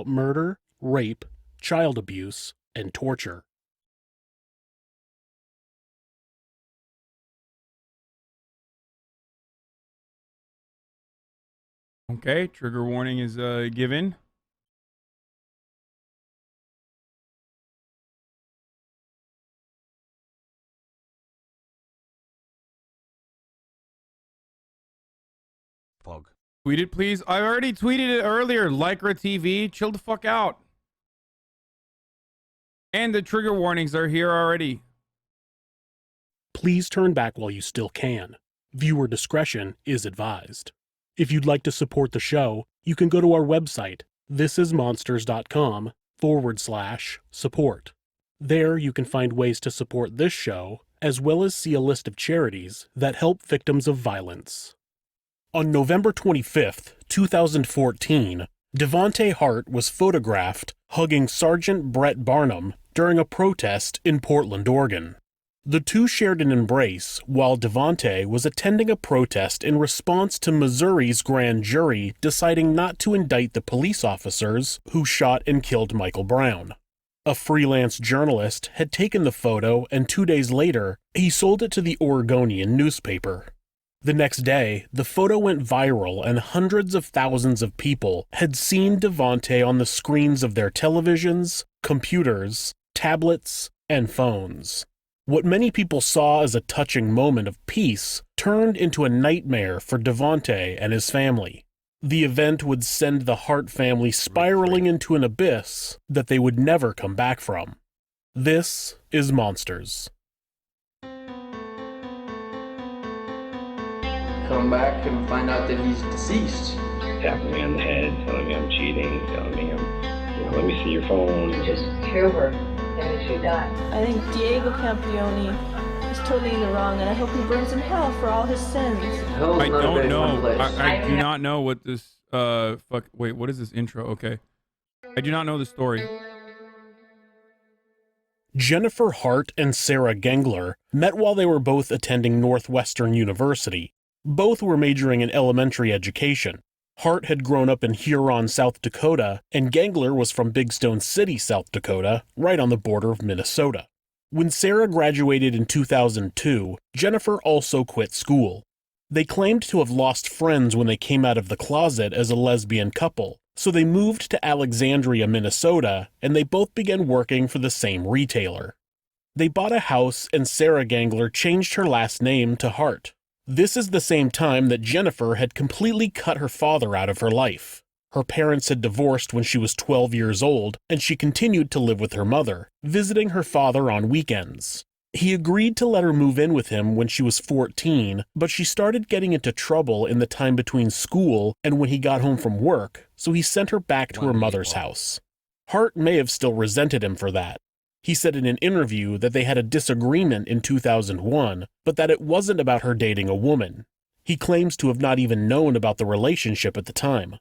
about murder, rape, child abuse, and torture. Okay, trigger warning is given. Pog. Tweet it, please. I already tweeted it earlier. Lycra TV, chill the fuck out. And the trigger warnings are here already. Please turn back while you still can. Viewer discretion is advised. If you'd like to support the show, you can go to our website, thisismonsters.com/support. There you can find ways to support this show, as well as see a list of charities that help victims of violence. On November 25th, 2014, Devonte Hart was photographed hugging Sergeant Brett Barnum during a protest in Portland, Oregon. The two shared an embrace while Devonte was attending a protest in response to Missouri's grand jury deciding not to indict the police officers who shot and killed Michael Brown. A freelance journalist had taken the photo, and 2 days later, he sold it to the Oregonian newspaper. The next day, the photo went viral and hundreds of thousands of people had seen Devonte on the screens of their televisions, computers, tablets, and phones. What many people saw as a touching moment of peace turned into a nightmare for Devonte and his family. The event would send the Hart family spiraling into an abyss that they would never come back from. This is Monsters. Come back and find out that he's deceased. Tapping me on the head, telling me I'm cheating, telling me let me see your phone. Just kill her, and she died. I think Diego Campione is totally in the wrong, and I hope he burns in hell for all his sins. I don't know. I do not know what this, wait, what is this intro? Okay. I do not know the story. Jennifer Hart and Sarah Gengler met while they were both attending Northwestern University. Both were majoring in elementary education. Hart had grown up in Huron, South Dakota, and Gengler was from Big Stone City, South Dakota, right on the border of Minnesota. When Sarah graduated in 2002, Jennifer also quit school. They claimed to have lost friends when they came out of the closet as a lesbian couple, so they moved to Alexandria, Minnesota, and they both began working for the same retailer. They bought a house, and Sarah Gengler changed her last name to Hart. This is the same time that Jennifer had completely cut her father out of her life. Her parents had divorced when she was 12 years old, and she continued to live with her mother, visiting her father on weekends. He agreed to let her move in with him when she was 14, but she started getting into trouble in the time between school and when he got home from work, so he sent her back to her mother's house. Hart may have still resented him for that. He said in an interview that they had a disagreement in 2001, but that it wasn't about her dating a woman. He claims to have not even known about the relationship at the time.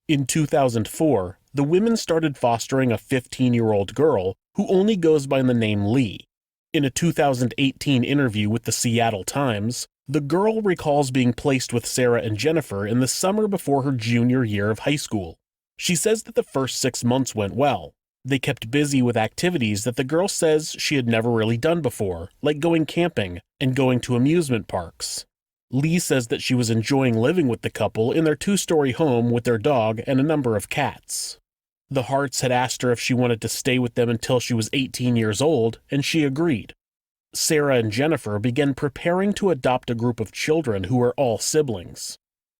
In 2004, the women started fostering a 15-year-old girl who only goes by the name Lee. In a 2018 interview with the Seattle Times, the girl recalls being placed with Sarah and Jennifer in the summer before her junior year of high school. She says that the first 6 months went well. They kept busy with activities that the girl says she had never really done before, like going camping and going to amusement parks. Lee says that she was enjoying living with the couple in their 2-story home with their dog and a number of cats. The Harts had asked her if she wanted to stay with them until she was 18 years old, and she agreed. Sarah and Jennifer began preparing to adopt a group of children who were all siblings.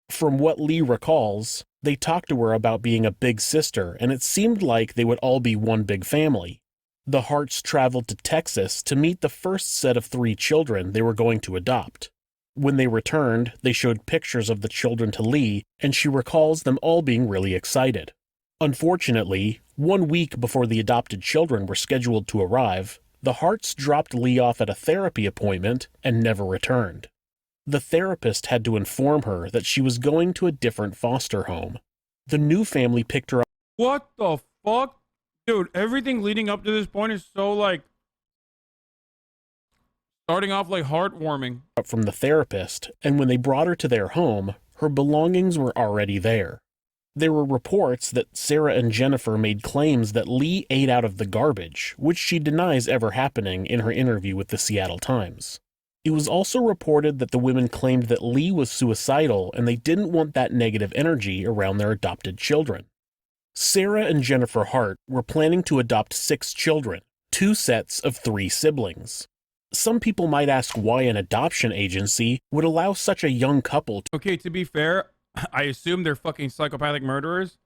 From what Lee recalls, they talked to her about being a big sister, and it seemed like they would all be one big family. The Harts traveled to Texas to meet the first set of 3 children they were going to adopt. When they returned, they showed pictures of the children to Lee, and she recalls them all being really excited. Unfortunately, 1 week before the adopted children were scheduled to arrive, the Harts dropped Lee off at a therapy appointment and never returned. The therapist had to inform her that she was going to a different foster home. The new family picked her up. What the fuck? Dude, everything leading up to this point is so, starting off, heartwarming. From the therapist, and when they brought her to their home, her belongings were already there. There were reports that Sarah and Jennifer made claims that Lee ate out of the garbage, which she denies ever happening in her interview with the Seattle Times. It was also reported that the women claimed that Lee was suicidal and they didn't want that negative energy around their adopted children. Sarah and Jennifer Hart were planning to adopt 6 children, 2 sets of 3 siblings. Some people might ask why an adoption agency would allow such a young couple to— Okay, to be fair, I assume they're fucking psychopathic murderers.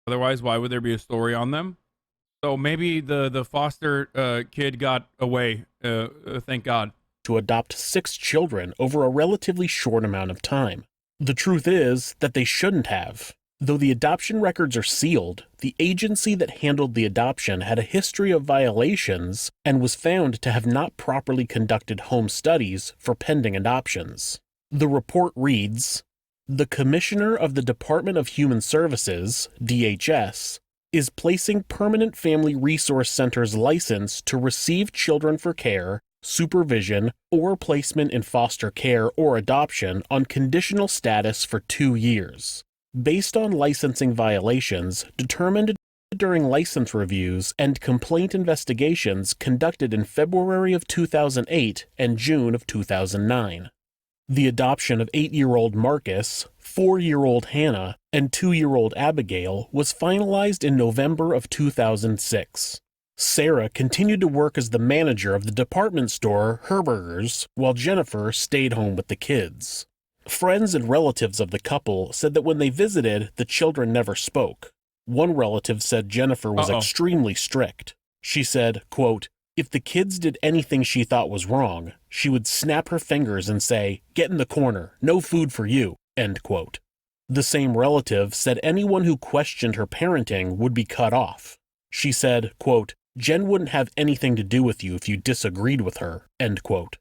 Otherwise, why would there be a story on them? So maybe the foster kid got away. Thank God. to adopt 6 children over a relatively short amount of time. The truth is that they shouldn't have. Though the adoption records are sealed, the agency that handled the adoption had a history of violations and was found to have not properly conducted home studies for pending adoptions. The report reads, "The Commissioner of the Department of Human Services, DHS, is placing Permanent Family Resource Center's license to receive children for care, supervision, or placement in foster care or adoption on conditional status for 2 years. Based on licensing violations determined during license reviews and complaint investigations conducted in February of 2008 and June of 2009. The adoption of 8-year-old Marcus, 4-year-old Hannah, and 2-year-old Abigail was finalized in November of 2006. Sarah continued to work as the manager of the department store Herberger's, while Jennifer stayed home with the kids. Friends and relatives of the couple said that when they visited, the children never spoke. One relative said Jennifer was extremely strict. She said, quote, "If the kids did anything she thought was wrong, she would snap her fingers and say, 'Get in the corner, no food for you,'" end quote. The same relative said anyone who questioned her parenting would be cut off. She said, quote, "Jen wouldn't have anything to do with you if you disagreed with her," end quote.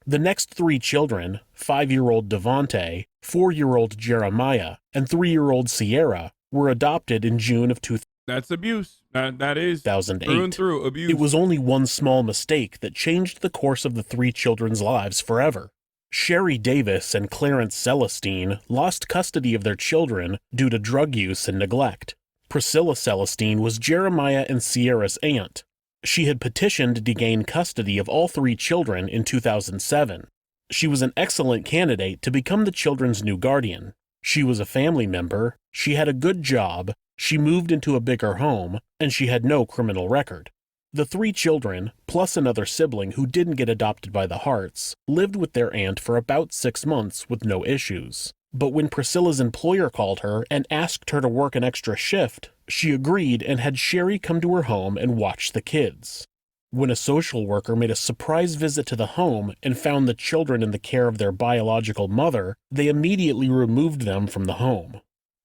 The next 3 children, 5-year-old Devonte, 4-year-old Jeremiah, and 3-year-old Sierra, were adopted in June of 2008. That's abuse. That is through and through abuse. It was only one small mistake that changed the course of the 3 children's lives forever. Sherry Davis and Clarence Celestine lost custody of their children due to drug use and neglect. Priscilla Celestine was Jeremiah and Sierra's aunt. She had petitioned to gain custody of all 3 children in 2007. She was an excellent candidate to become the children's new guardian. She was a family member, she had a good job, she moved into a bigger home, and she had no criminal record. The 3 children, plus another sibling who didn't get adopted by the Harts, lived with their aunt for about 6 months with no issues. But when Priscilla's employer called her and asked her to work an extra shift, she agreed and had Sherry come to her home and watch the kids. When a social worker made a surprise visit to the home and found the children in the care of their biological mother, they immediately removed them from the home.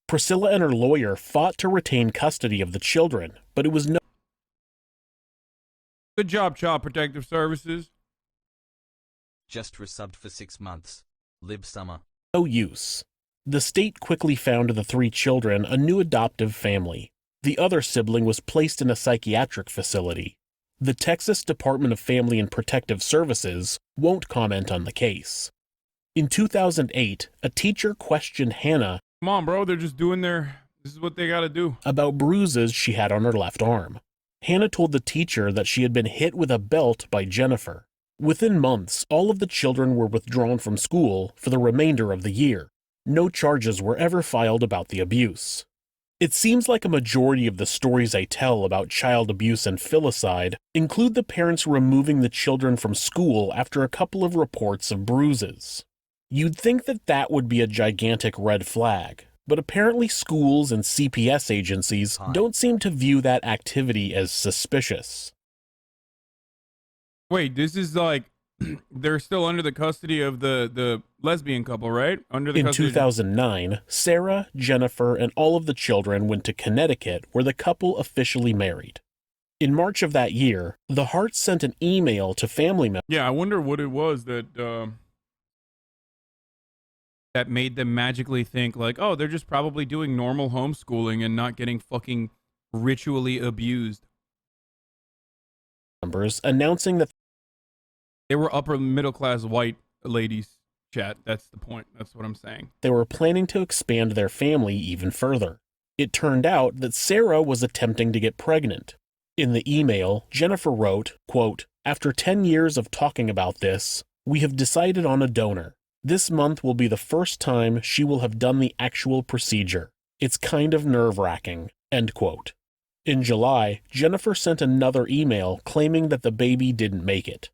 Priscilla and her lawyer fought to retain custody of the children, but it was no— Good job, Child Protective Services. Just resubbed for 6 months. Lib summer. no use. The state quickly found the 3 children a new adoptive family. The other sibling was placed in a psychiatric facility. The Texas Department of Family and Protective Services won't comment on the case. In 2008, a teacher questioned Hannah— Come on, bro. They're just doing this is what they gotta do. —about bruises she had on her left arm. Hannah told the teacher that she had been hit with a belt by Jennifer. Within months, all of the children were withdrawn from school for the remainder of the year. No charges were ever filed about the abuse. It seems like a majority of the stories I tell about child abuse and filicide include the parents removing the children from school after a couple of reports of bruises. You'd think that that would be a gigantic red flag, but apparently schools and CPS agencies don't seem to view that activity as suspicious. Wait, this is like they're still under the custody of the lesbian couple, right? In 2009, Sarah, Jennifer, and all of the children went to Connecticut, where the couple officially married. In March of that year, the Harts sent an email to family members. Yeah, I wonder what it was that that made them magically think like, oh, they're just probably doing normal homeschooling and not getting fucking ritually abused. Announcing that they were upper middle class white ladies, chat. That's the point. That's what I'm saying. They were planning to expand their family even further. It turned out that Sarah was attempting to get pregnant. In the email, Jennifer wrote, quote, "After 10 years of talking about this, we have decided on a donor. This month will be the first time she will have done the actual procedure. It's kind of nerve-wracking." End quote. In July, Jennifer sent another email claiming that the baby didn't make it.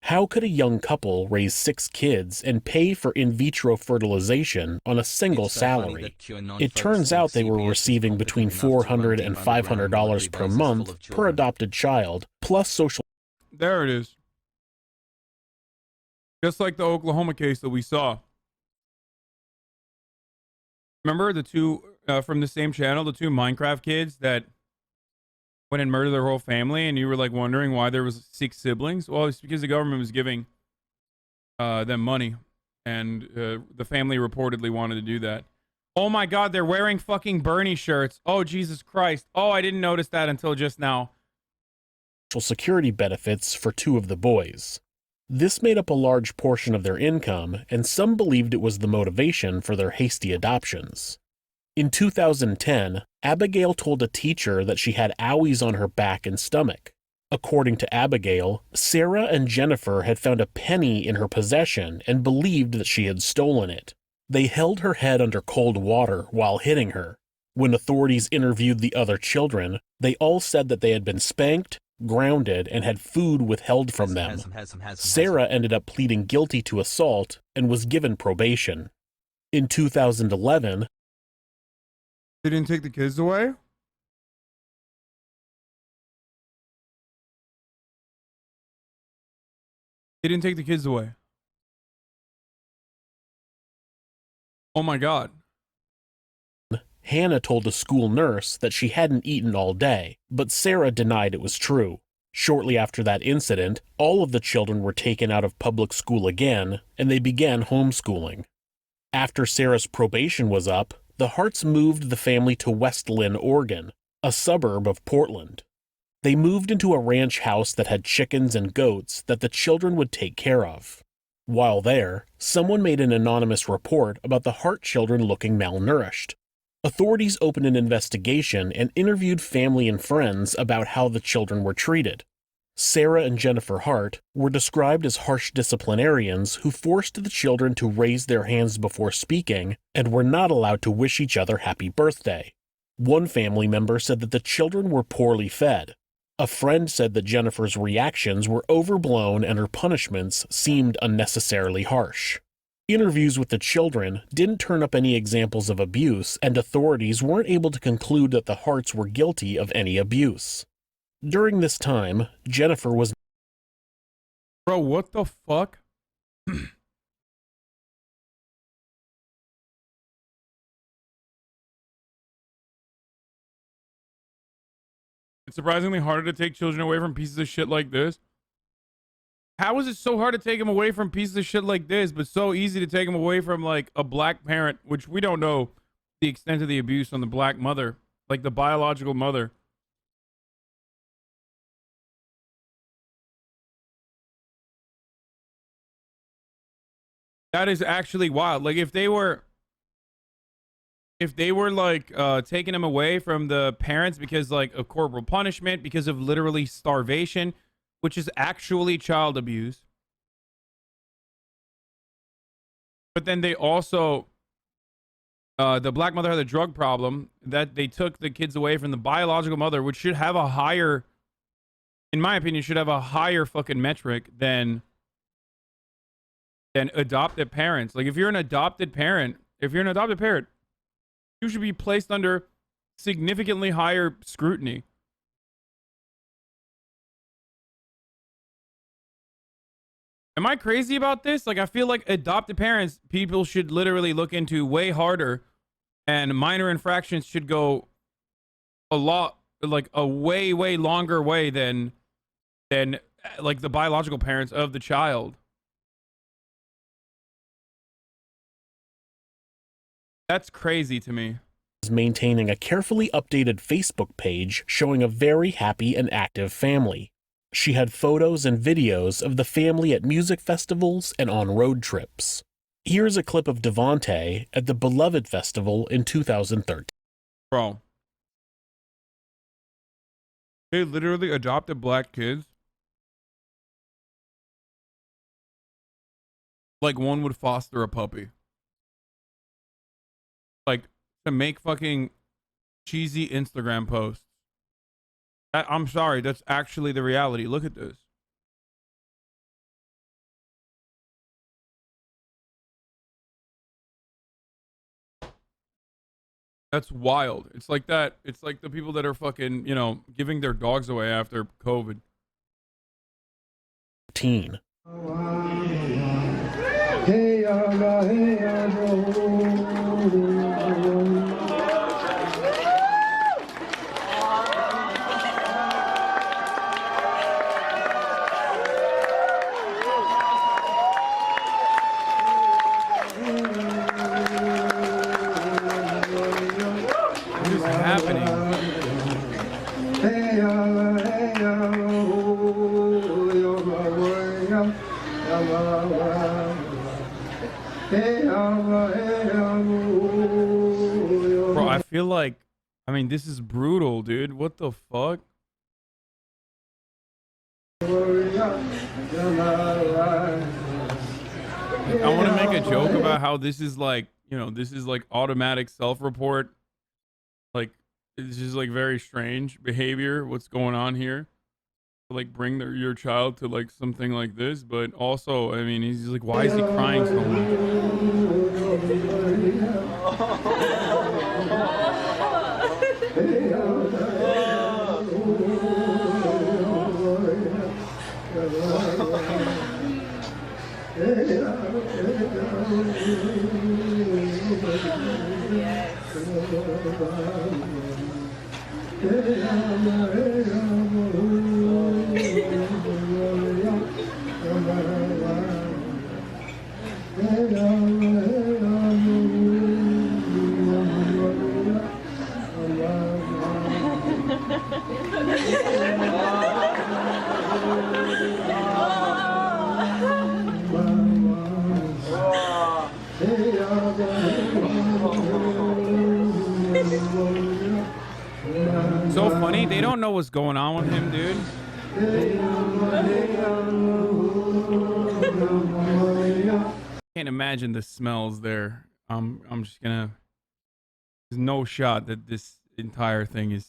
How could a young couple raise 6 kids and pay for in vitro fertilization on a single salary? It turns out they were receiving between $400 and $500 per month per adopted child, plus social... There it is. Just like the Oklahoma case that we saw. Remember the two from the same channel, the 2 Minecraft kids that went and murdered their whole family, and you were like wondering why there was 6 siblings? Well, it's because the government was giving them money, and the family reportedly wanted to do that. Oh my God, they're wearing fucking Bernie shirts. Oh, Jesus Christ. Oh, I didn't notice that until just now. Social security benefits for 2 of the boys. This made up a large portion of their income, and some believed it was the motivation for their hasty adoptions. In 2010, Abigail told a teacher that she had owies on her back and stomach. According to Abigail, Sarah and Jennifer had found a penny in her possession and believed that she had stolen it. They held her head under cold water while hitting her. When authorities interviewed the other children, they all said that they had been spanked, grounded, and had food withheld from them. Sarah ended up pleading guilty to assault and was given probation. In 2011, they didn't take the kids away? They didn't take the kids away. Oh my God. Hannah told a school nurse that she hadn't eaten all day, but Sarah denied it was true. Shortly after that incident, all of the children were taken out of public school again, and they began homeschooling. After Sarah's probation was up, the Harts moved the family to West Lynn, Oregon, a suburb of Portland. They moved into a ranch house that had chickens and goats that the children would take care of. While there, someone made an anonymous report about the Hart children looking malnourished. Authorities opened an investigation and interviewed family and friends about how the children were treated. Sarah and Jennifer Hart were described as harsh disciplinarians who forced the children to raise their hands before speaking and were not allowed to wish each other happy birthday. One family member said that the children were poorly fed. A friend said that Jennifer's reactions were overblown and her punishments seemed unnecessarily harsh. Interviews with the children didn't turn up any examples of abuse, and authorities weren't able to conclude that the Harts were guilty of any abuse. During this time, Jennifer was... Bro, what the fuck? It's surprisingly harder to take children away from pieces of shit like this. How is it so hard to take them away from pieces of shit like this, but so easy to take them away from, like, a black parent, which we don't know the extent of the abuse on the black mother, like the biological mother. That is actually wild. Like, if they were like taking them away from the parents because like of corporal punishment, because of literally starvation, which is actually child abuse. But then they also, the black mother had a drug problem, that they took the kids away from the biological mother, which should have a higher, in my opinion, should have a higher fucking metric than adopted parents. Like, if you're an adopted parent, you should be placed under significantly higher scrutiny. Am I crazy about this? Like, I feel like adopted parents, people should literally look into way harder, and minor infractions should go a lot, like a way, way longer way than like the biological parents of the child. That's crazy to me. Maintaining a carefully updated Facebook page showing a very happy and active family. She had photos and videos of the family at music festivals and on road trips. Here's a clip of Devontae at the Beloved Festival in 2013. Bro, They literally adopted black kids. Like one would foster a puppy. Like to make fucking cheesy Instagram posts. I'm sorry, that's actually the reality. Look at this. That's wild. It's like that. It's like the people that are fucking, you know, giving their dogs away after COVID. Teen. Bro, I feel like, I mean, this is brutal, dude. What the fuck? I want to make a joke about how this is like, you know, this is like automatic self-report. Like, it's just like very strange behavior. What's going on here? Like bring your child to like something like this, but also, I mean, he's like, why is he crying so So funny, they don't know what's going on with him, dude. Can't imagine the smells there. I'm just gonna. There's no shot that this entire thing is.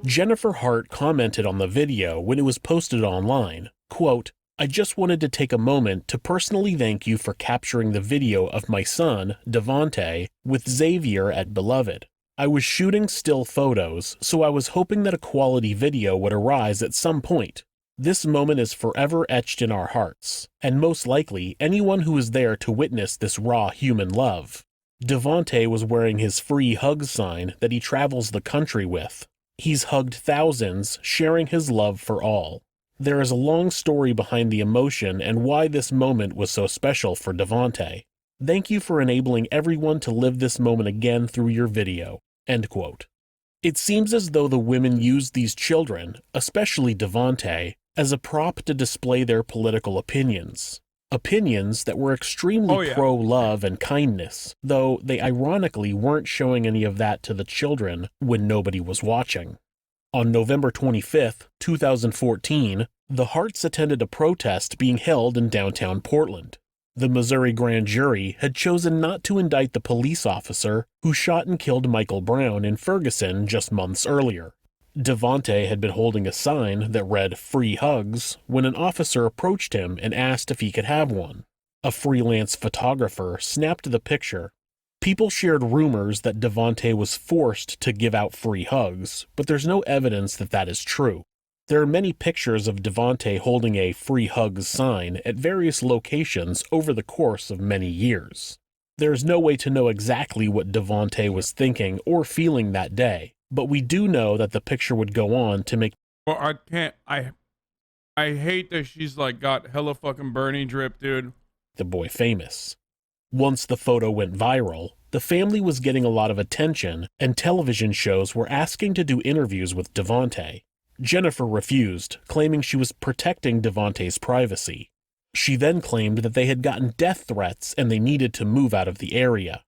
Jennifer Hart commented on the video when it was posted online, quote, "I just wanted to take a moment to personally thank you for capturing the video of my son, Devonte, with Xavier at Beloved. I was shooting still photos, so I was hoping that a quality video would arise at some point. This moment is forever etched in our hearts, and most likely anyone who is there to witness this raw human love. Devonte was wearing his free hugs sign that he travels the country with. He's hugged thousands, sharing his love for all. There is a long story behind the emotion and why this moment was so special for Devonte. Thank you for enabling everyone to live this moment again through your video." End quote. It seems as though the women used these children, especially Devonte, as a prop to display their political opinions. Opinions that were extremely pro-love and kindness, though they ironically weren't showing any of that to the children when nobody was watching. On November 25th, 2014, the Harts attended a protest being held in downtown Portland. The Missouri grand jury had chosen not to indict the police officer who shot and killed Michael Brown in Ferguson just months earlier. Devonte had been holding a sign that read "Free Hugs" when an officer approached him and asked if he could have one. A freelance photographer snapped the picture. People shared rumors that Devonte was forced to give out free hugs, but there's no evidence that that is true. There are many pictures of Devonte holding a "Free Hugs" sign at various locations over the course of many years. There's no way to know exactly what Devonte was thinking or feeling that day, but we do know that the picture would go on to make... Well, I can't. I hate that she's like got hella fucking Bernie drip, dude. The boy famous. Once the photo went viral, the family was getting a lot of attention, and television shows were asking to do interviews with Devontae. Jennifer refused, claiming she was protecting Devontae's privacy. She then claimed that they had gotten death threats and they needed to move out of the area.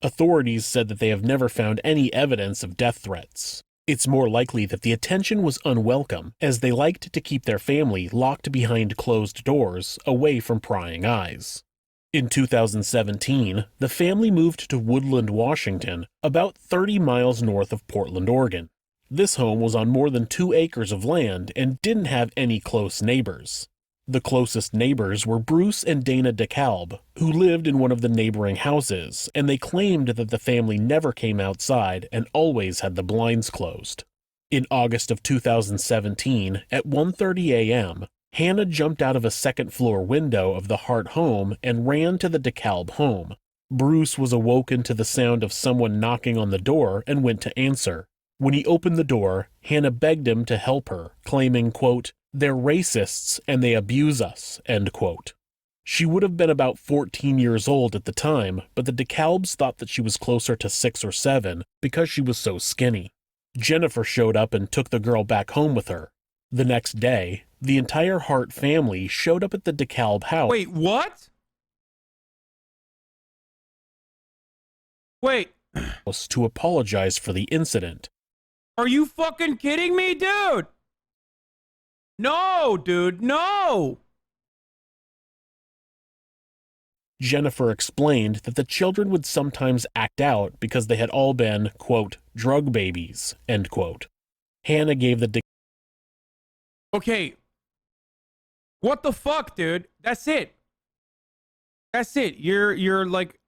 Authorities said that they have never found any evidence of death threats. It's more likely that the attention was unwelcome, as they liked to keep their family locked behind closed doors, away from prying eyes. In 2017, the family moved to Woodland, Washington, about 30 miles north of Portland, Oregon. This home was on more than 2 acres of land and didn't have any close neighbors. The closest neighbors were Bruce and Dana DeKalb, who lived in one of the neighboring houses, and they claimed that the family never came outside and always had the blinds closed. In August of 2017, at 1:30 a.m., Hannah jumped out of a second-floor window of the Hart home and ran to the DeKalb home. Bruce was awoken to the sound of someone knocking on the door and went to answer. When he opened the door, Hannah begged him to help her, claiming, quote, "They're racists and they abuse us," end quote. She would have been about 14 years old at the time, but the DeKalbs thought that she was closer to 6 or 7 because she was so skinny. Jennifer showed up and took the girl back home with her. The next day, the entire Hart family showed up at the DeKalb house. Wait, what? Wait. To apologize for the incident. Are you fucking kidding me, dude? No, dude, no. Jennifer explained that the children would sometimes act out because they had all been, quote, drug babies, end quote. Hannah gave the Okay. What the fuck, dude? That's it. That's it. You're like,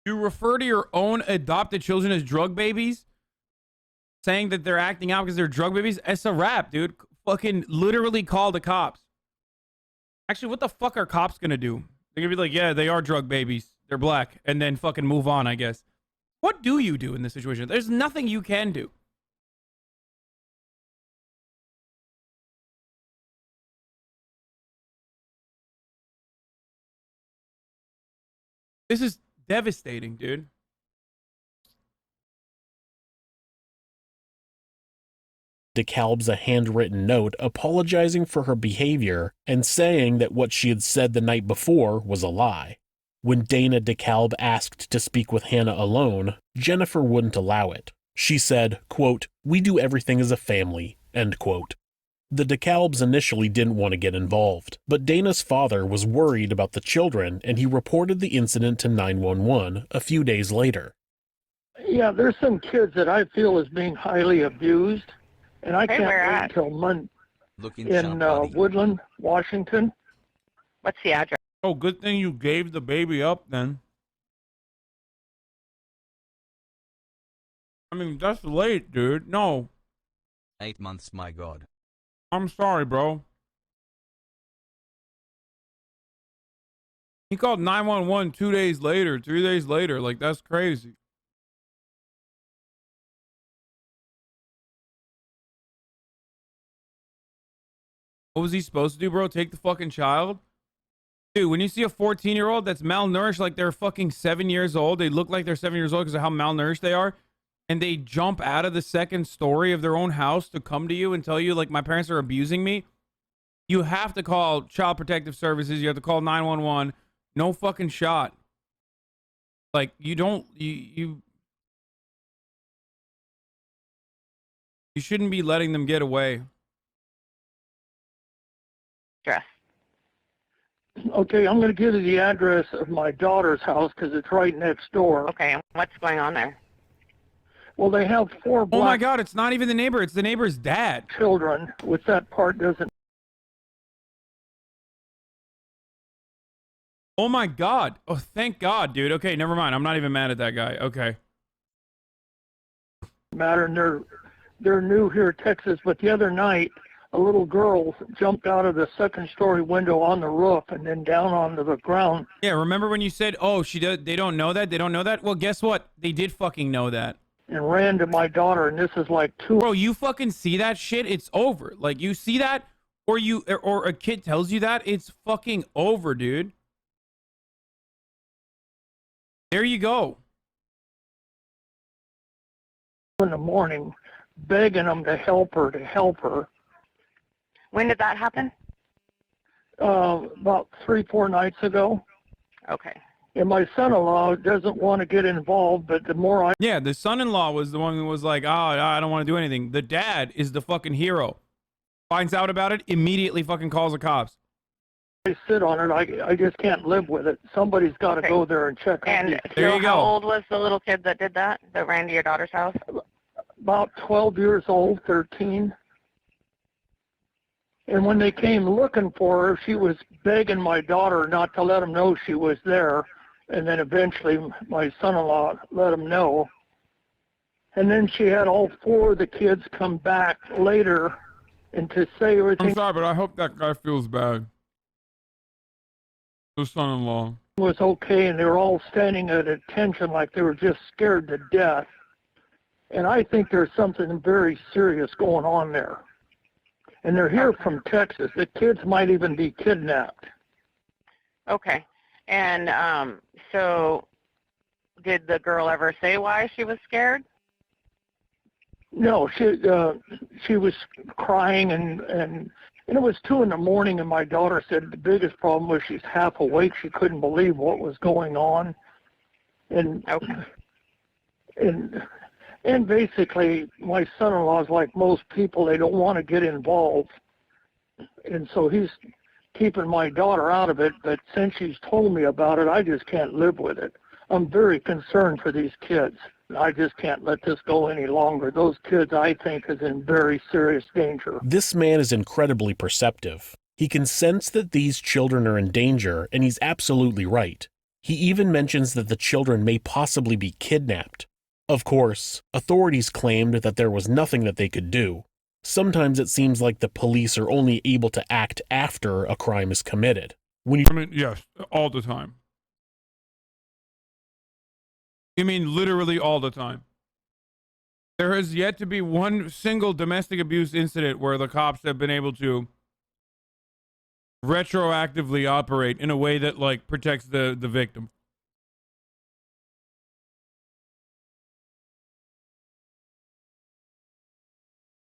you refer to your own adopted children as drug babies, saying that they're acting out because they're drug babies. It's a wrap, dude. Fucking literally call the cops. Actually, what the fuck are cops gonna do? They're gonna be like, yeah, they are drug babies. They're black. And then fucking move on, I guess. What do you do in this situation? There's nothing you can do. This is devastating, dude. DeKalb's a handwritten note apologizing for her behavior and saying that what she had said the night before was a lie. When Dana DeKalb asked to speak with Hannah alone, Jennifer wouldn't allow it. She said, quote, "We do everything as a family," end quote. The DeKalbs initially didn't want to get involved, but Dana's father was worried about the children and he reported the incident to 911 a few days later. Yeah, there's some kids that I feel is being highly abused, and I can't wait until Monday in Woodland, Washington. What's the address? Oh, good thing you gave the baby up then. I mean, that's late, dude. No. 8 months, my god. I'm sorry, bro. He called 911 2 days later, 3 days later. Like, that's crazy. What was he supposed to do, bro? Take the fucking child? Dude, when you see a 14-year-old that's malnourished like they're fucking 7 years old, they look like they're 7 years old because of how malnourished they are, and they jump out of the second story of their own house to come to you and tell you, like, my parents are abusing me, you have to call Child Protective Services. You have to call 911. No fucking shot. Like, you don't, you shouldn't be letting them get away. Address. Okay, I'm going to give you the address of my daughter's house because it's right next door. Okay, and what's going on there? Well, they have 4 black Oh my god, it's not even the neighbor, it's the neighbor's dad. children, which that part doesn't Oh my god. Oh, thank god, dude. Okay, never mind. I'm not even mad at that guy. Okay. matter, and they're new here in Texas. But the other night, a little girl jumped out of the second-story window on the roof and then down onto the ground. Yeah, remember when you said, oh, they don't know that? They don't know that? Well, guess what? They did fucking know that. and ran to my daughter, and this is like Bro, you fucking see that shit, it's over. Like, you see that, or a kid tells you that, it's fucking over, dude. There you go. in the morning, begging them to help her. When did that happen? About 3-4 nights ago. Okay. And my son-in-law doesn't want to get involved, but the more I... Yeah, the son-in-law was the one who was like, oh, I don't want to do anything. The dad is the fucking hero. Finds out about it, immediately fucking calls the cops. I sit on it. I just can't live with it. Somebody's got to go there and check on And these kids. There you go. how old was the little kid that did that ran to your daughter's house? About 12 years old, 13. And when they came looking for her, she was begging my daughter not to let them know she was there. And then eventually my son-in-law let him know. And then she had all 4 of the kids come back later and to say everything I'm sorry, but I hope that guy feels bad. The son-in-law was okay, and they were all standing at attention like they were just scared to death. And I think there's something very serious going on there. And they're here from Texas. The kids might even be kidnapped. Okay. And so did the girl ever say why she was scared? No, she was crying, and it was 2 in the morning, and my daughter said the biggest problem was she's half awake. She couldn't believe what was going on. And and basically, my son-in-law is like most people. They don't want to get involved. And so he's keeping my daughter out of it. But since she's told me about it, I just can't live with it. I'm very concerned for these kids. I just can't let this go any longer. Those kids, I think, is in very serious danger. This man is incredibly perceptive. He can sense that these children are in danger, and he's absolutely right. He even mentions that the children may possibly be kidnapped. Of course, authorities claimed that there was nothing that they could do. Sometimes it seems like the police are only able to act after a crime is committed. I mean, yes, all the time. You mean literally all the time. There has yet to be one single domestic abuse incident where the cops have been able to retroactively operate in a way that, like, protects the victim.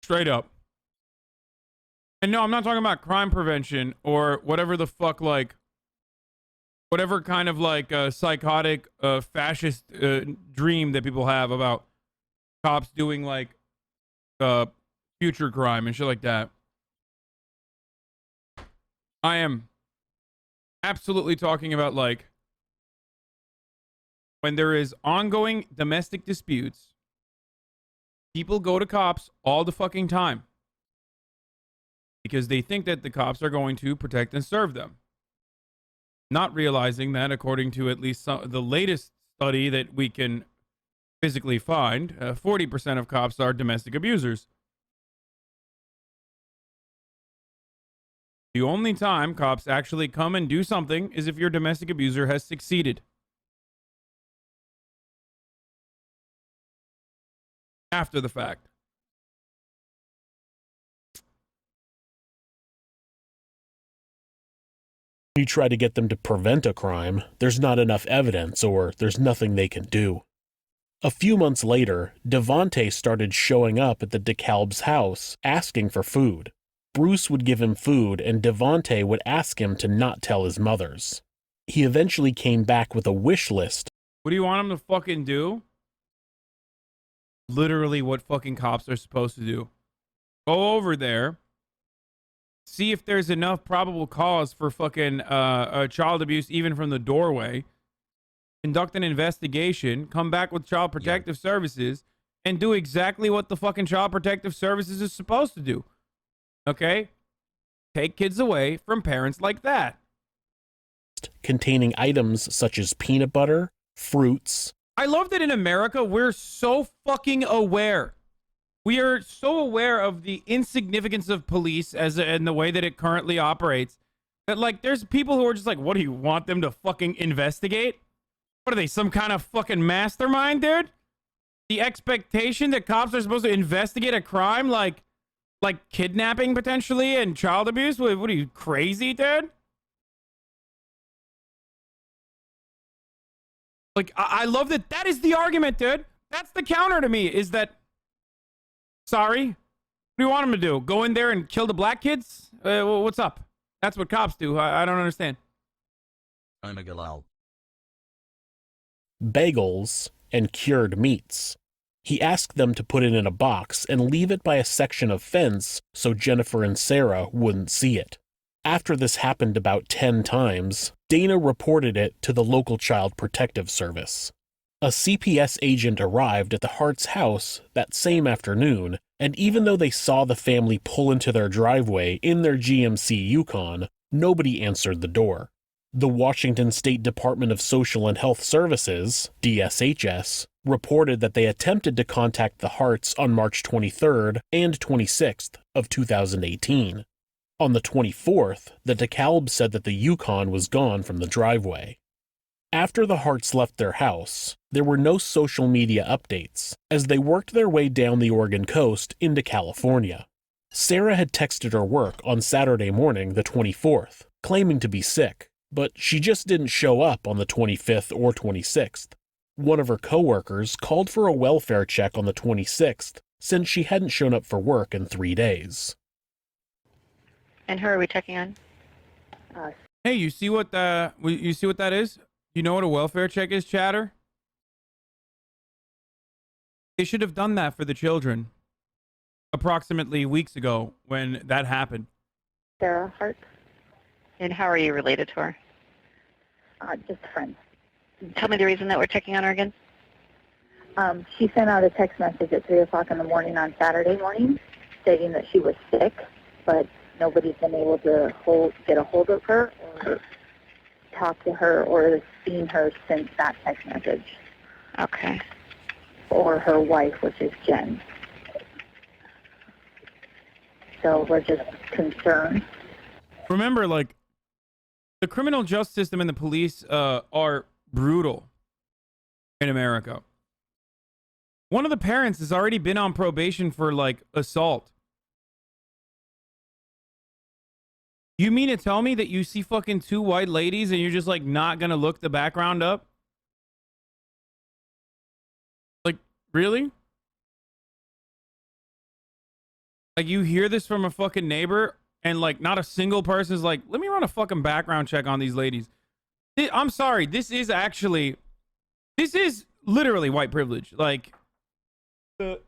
Straight up. And no, I'm not talking about crime prevention or whatever the fuck, like, whatever kind of like psychotic fascist dream that people have about cops doing like future crime and shit like that. I am absolutely talking about like when there is ongoing domestic disputes, people go to cops all the fucking time because they think that the cops are going to protect and serve them. Not realizing that, according to at least the latest study that we can physically find, 40% of cops are domestic abusers. The only time cops actually come and do something is if your domestic abuser has succeeded. After the fact. You try to get them to prevent a crime, there's not enough evidence or there's nothing they can do. A few months later, Devontae started showing up at the DeKalb's house asking for food. Bruce would give him food and Devontae would ask him to not tell his mothers. He eventually came back with a wish list. What do you want him to fucking do? Literally what fucking cops are supposed to do. Go over there. See if there's enough probable cause for fucking child abuse even from the doorway. Conduct an investigation. Come back with Child Protective Services and do exactly what the fucking Child Protective Services is supposed to do. Okay? Take kids away from parents like that. Containing items such as peanut butter, fruits. I love that in America we're so fucking aware. We are so aware of the insignificance of police and the way that it currently operates that, like, there's people who are just like, what do you want them to fucking investigate? What are they, some kind of fucking mastermind, dude? The expectation that cops are supposed to investigate a crime like kidnapping potentially and child abuse? What are you, crazy, dude? Like, I love that. That is the argument, dude. That's the counter to me, is that, sorry, what do you want them to do? Go in there and kill the black kids? What's up? That's what cops do. I don't understand. Omega lol. Bagels and cured meats. He asked them to put it in a box and leave it by a section of fence so Jennifer and Sarah wouldn't see it. After this happened about 10 times, Dana reported it to the local Child Protective Service. A CPS agent arrived at the Harts' house that same afternoon, and even though they saw the family pull into their driveway in their GMC Yukon, nobody answered the door. The Washington State Department of Social and Health Services, DSHS, reported that they attempted to contact the Harts on March 23rd and 26th of 2018. On the 24th, the DeKalb said that the Yukon was gone from the driveway. After the Harts left their house, there were no social media updates as they worked their way down the Oregon coast into California. Sarah had texted her work on Saturday morning, the 24th, claiming to be sick, but she just didn't show up on the 25th or 26th. One of her coworkers called for a welfare check on the 26th since she hadn't shown up for work in 3 days. And who are we checking on? Hey, you see what that is? You know what a welfare check is, chatter? They should have done that for the children approximately weeks ago when that happened. Sarah Hart. And how are you related to her? Just a friend. Tell me the reason that we're checking on her again. She sent out a text message at 3 o'clock in the morning on Saturday morning stating that she was sick, but nobody's been able to get a hold of her or talk to her or seen her since that text message. Okay. Or her wife, which is Jen. So we're just concerned. Remember, like, the criminal justice system and the police are brutal in America. One of the parents has already been on probation for, like, assault. You mean to tell me that you see fucking two white ladies and you're just, like, not gonna look the background up? Like, really? Like, you hear this from a fucking neighbor and, like, not a single person is like, let me run a fucking background check on these ladies. I'm sorry, this is literally white privilege. Like, someone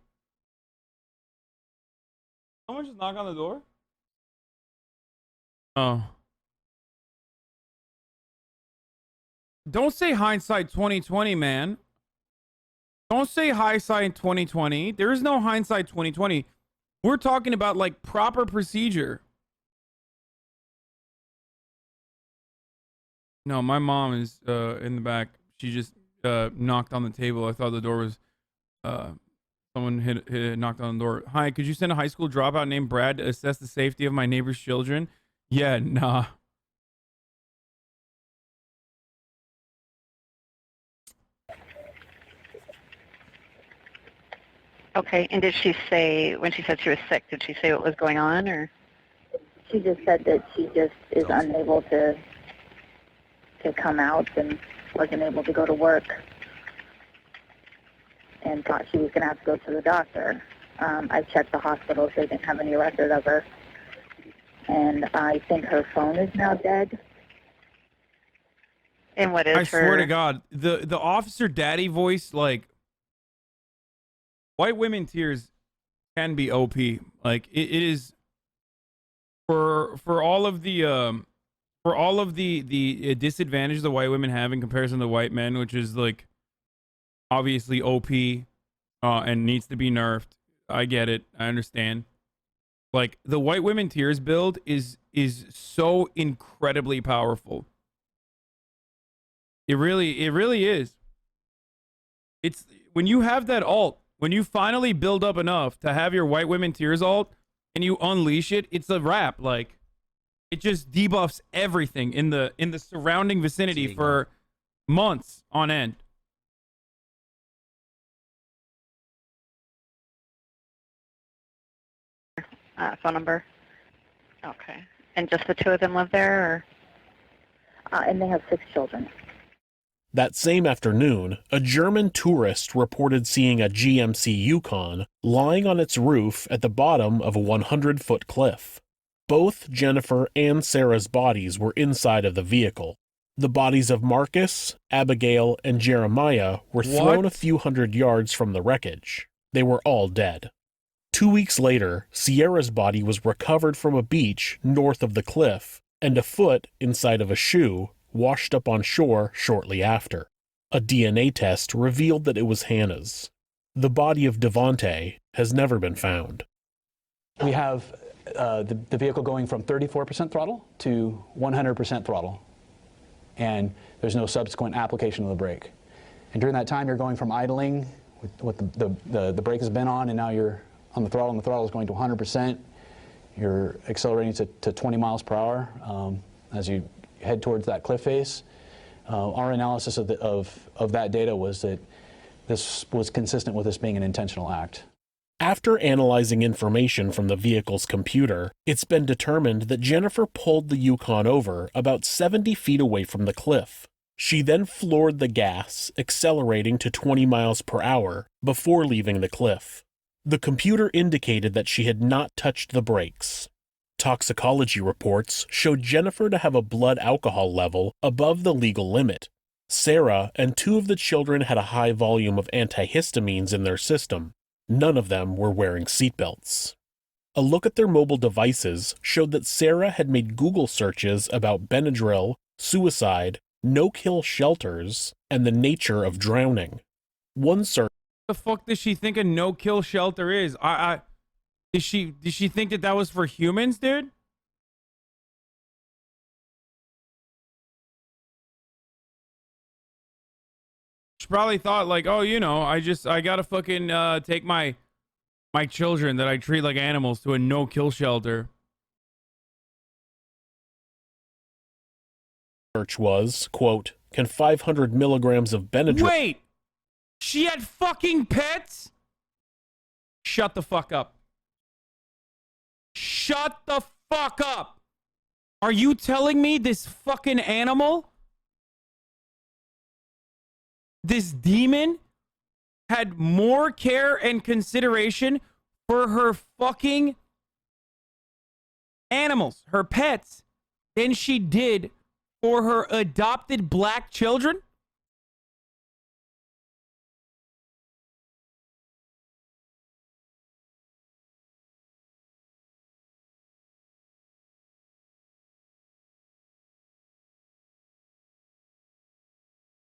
just knock on the door? Oh. Don't say hindsight 2020, man. Don't say hindsight 2020. There is no hindsight 2020. We're talking about, like, proper procedure. No, my mom is in the back. She just knocked on the table. I thought the door was someone knocked on the door. Hi, could you send a high school dropout named Brad to assess the safety of my neighbor's children? Yeah, nah. Okay, and did she say, when she said she was sick, did she say what was going on, or? She just said that she just is unable to come out and wasn't able to go to work and thought she was going to have to go to the doctor. I checked the hospitals. They didn't have any record of her. And I think her phone is now dead. And what is her? I swear to God, the officer daddy voice, like, white women tears can be OP. Like, it is for all of the disadvantages the white women have in comparison to white men, which is, like, obviously OP and needs to be nerfed. I get it. I understand. Like, the white women tears build is so incredibly powerful. It really is. It's when you have that ult, when you finally build up enough to have your white women tears ult and you unleash it, it's a wrap. Like, it just debuffs everything in the surrounding vicinity for months on end. phone number? Okay. And just the two of them live there, or? And they have 6 children. That same afternoon, a German tourist reported seeing a GMC Yukon lying on its roof at the bottom of a 100-foot cliff. Both Jennifer and Sarah's bodies were inside of the vehicle. The bodies of Marcus, Abigail, and Jeremiah were thrown a few hundred yards from the wreckage. They were all dead. 2 weeks later, Sierra's body was recovered from a beach north of the cliff, and a foot inside of a shoe washed up on shore shortly after. A DNA test revealed that it was Hannah's. The body of Devontae has never been found. We have the vehicle going from 34% throttle to 100% throttle, and there's no subsequent application of the brake. And during that time, you're going from idling with the brake has been on, and now you're on the throttle, and the throttle is going to 100%. You're accelerating to 20 miles per hour as you head towards that cliff face. Our analysis of that data was that this was consistent with this being an intentional act. After analyzing information from the vehicle's computer, it's been determined that Jennifer pulled the Yukon over about 70 feet away from the cliff. She then floored the gas, accelerating to 20 miles per hour before leaving the cliff. The computer indicated that she had not touched the brakes. Toxicology reports showed Jennifer to have a blood alcohol level above the legal limit. Sarah and 2 of the children had a high volume of antihistamines in their system. None of them were wearing seatbelts. A look at their mobile devices showed that Sarah had made Google searches about Benadryl, suicide, no-kill shelters, and the nature of drowning. One search... What the fuck does she think a no-kill shelter is? Did she think that was for humans, dude? She probably thought like, oh, you know, I gotta fucking take my children that I treat like animals to a no-kill shelter. Search was, quote, can 500 milligrams of Benadryl... Wait! She had fucking pets? Shut the fuck up. Shut the fuck up! Are you telling me this fucking animal, this demon, had more care and consideration for her fucking animals, her pets, than she did for her adopted black children?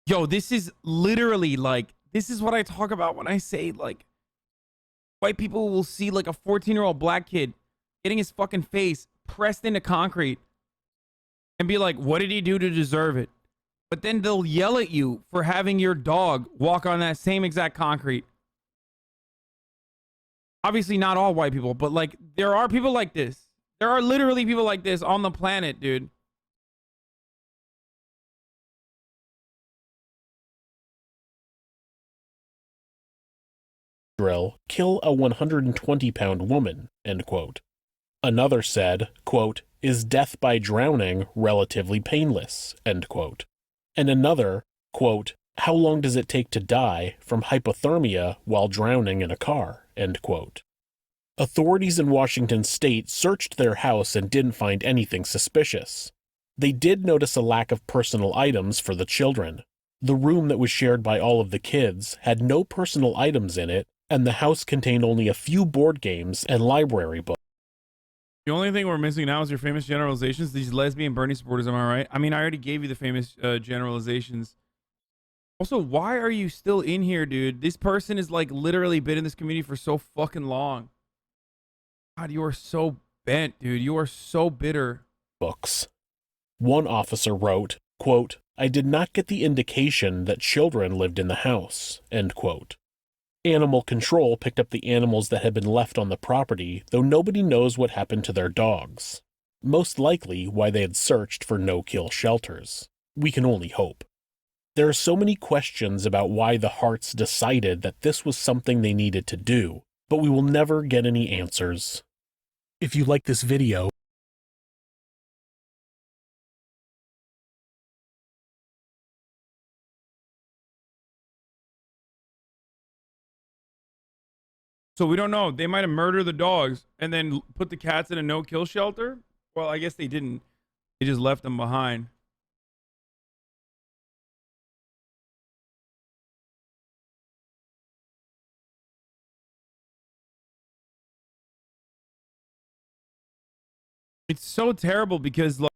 Yo, this is literally like, this is what I talk about when I say like, white people will see like a 14-year-old black kid getting his fucking face pressed into concrete and be like, what did he do to deserve it? But then they'll yell at you for having your dog walk on that same exact concrete. Obviously not all white people, but like there are people like this. There are literally people like this on the planet, dude. Kill a 120-pound woman, end quote. Another said, quote, is death by drowning relatively painless, end quote. And another, quote, how long does it take to die from hypothermia while drowning in a car, end quote. Authorities in Washington state searched their house and didn't find anything suspicious. They did notice a lack of personal items for the children. The room that was shared by all of the kids had no personal items in it, and the house contained only a few board games and library books. The only thing we're missing now is your famous generalizations. These lesbian Bernie supporters, am I right? I mean, I already gave you the famous generalizations. Also, why are you still in here, dude? This person is like literally been in this community for so fucking long. God, you are so bent, dude. You are so bitter. Books. One officer wrote, quote, I did not get the indication that children lived in the house, end quote. Animal control picked up the animals that had been left on the property, though nobody knows what happened to their dogs. Most likely why they had searched for no-kill shelters. We can only hope. There are so many questions about why the Harts decided that this was something they needed to do, but we will never get any answers. If you like this video, So we don't know. They might have murdered the dogs and then put the cats in a no-kill shelter. Well, I guess they didn't. They just left them behind. It's so terrible because, like,